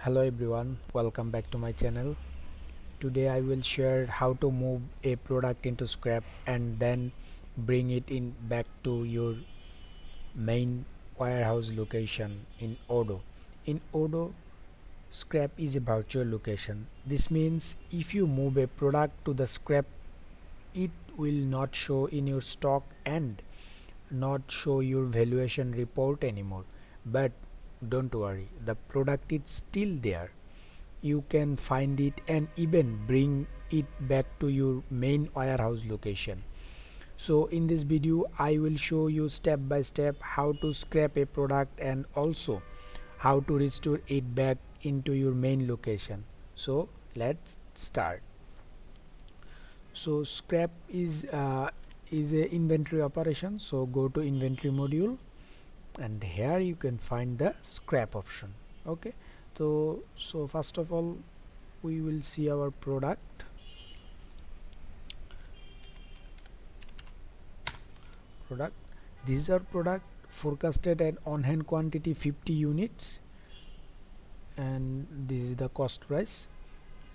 Hello everyone, welcome back to my channel. Today I will share how to move a product into scrap and then bring it in back to your main warehouse location in Odoo. In Odoo, scrap is a virtual location. This means if you move a product to the scrap, it will not show in your stock and not show your valuation report anymore. But don't worry, the product is still there. You can find it and even bring it back to your main warehouse location. So in this video I will show you step by step how to scrap a product and also how to restore it back into your main location. So let's start. So scrap is a inventory operation. So go to inventory module and here you can find the scrap option. Okay, so first of all we will see our product. These are product forecasted at on hand quantity 50 units, and this is the cost price.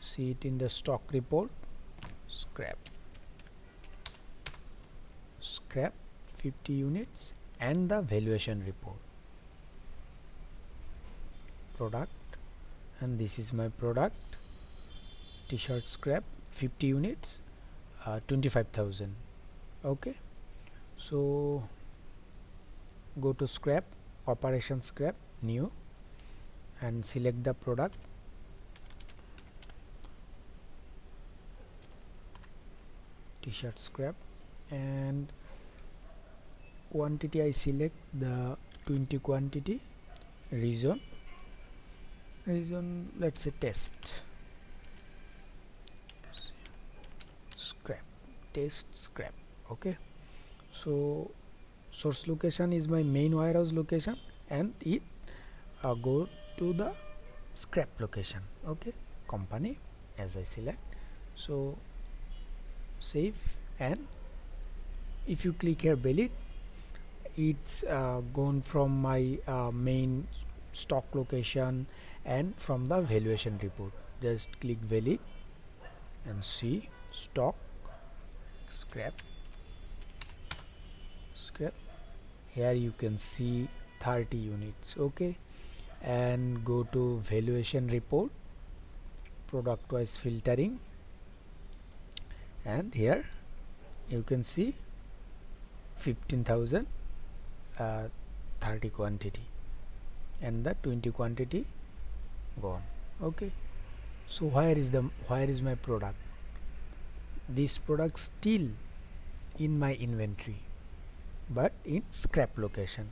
See it in the stock report. Scrap 50 units and the valuation report. Product, and this is my product. T-shirt scrap 50 units, 25,000. Okay, so go to scrap, operation scrap, new, and select the product. T-shirt scrap, and quantity I select the 20 quantity. Reason let's say test. Scrap, test scrap. Okay, so source location is my main warehouse location and it go to the scrap location. Okay, company as I select, so save, and if you click here valid, it's gone from my main stock location and from the valuation report. Just click valid and see stock scrap. Here you can see 30 units. Okay, and go to valuation report, product wise filtering, and here you can see 15,000, 30 quantity and the 20 quantity gone. Okay, so where is my product? This product still in my inventory but in scrap location.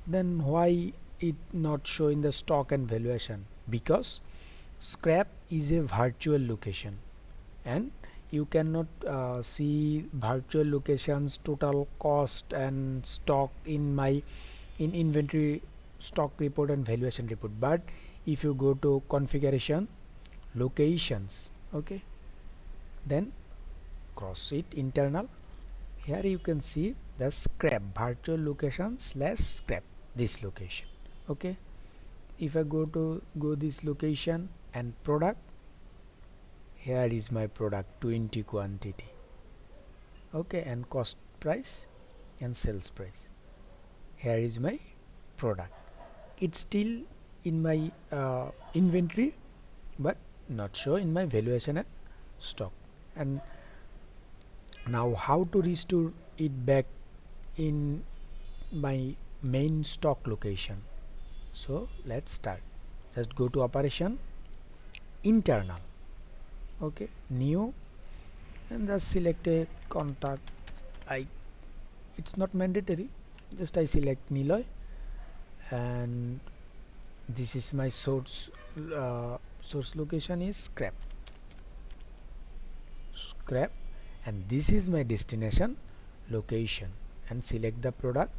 Then why it not show in the stock and valuation? Because scrap is a virtual location and you cannot see virtual locations total cost and stock in inventory, stock report and valuation report. But if you go to configuration, locations, okay, then cross it internal, here you can see the scrap virtual location / scrap, this location. Okay, if I go this location and product, here is my product 20 quantity. Okay, and cost price and sales price. Here is my product. It's still in my inventory but not show in my valuation and stock. And now how to restore it back in my main stock location? So let's start. Just go to operation, internal. Okay, new, and just select a contact. It's not mandatory, just I select Niloy, and this is my source location is scrap, and this is my destination location, and select the product,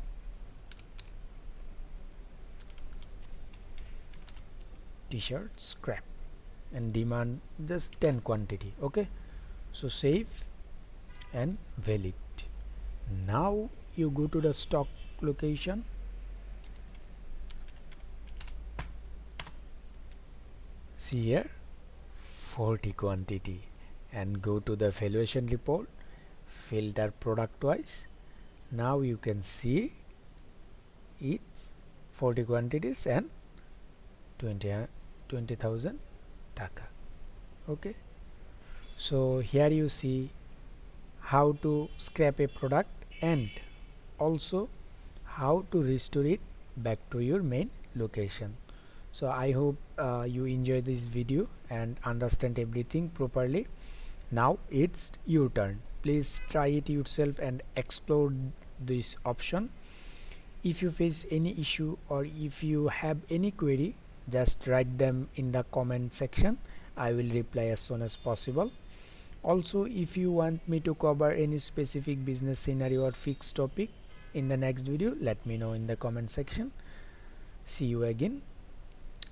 t-shirt scrap, and demand just 10 quantity. Okay, so save and valid. Now you go to the stock location, see here 40 quantity, and go to the valuation report, filter product wise. Now you can see it's 40 quantities and 20,000 taka. Okay, so here you see how to scrap a product and also how to restore it back to your main location. So I hope you enjoy this video and understand everything properly. Now it's your turn. Please try it yourself and explore this option. If you face any issue or if you have any query, just write them in the comment section. I will reply as soon as possible. Also, if you want me to cover any specific business scenario or fixed topic in the next video, let me know in the comment section. See you again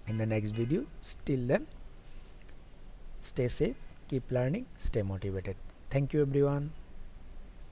in the next video. Till then, stay safe, keep learning, stay motivated. Thank you everyone.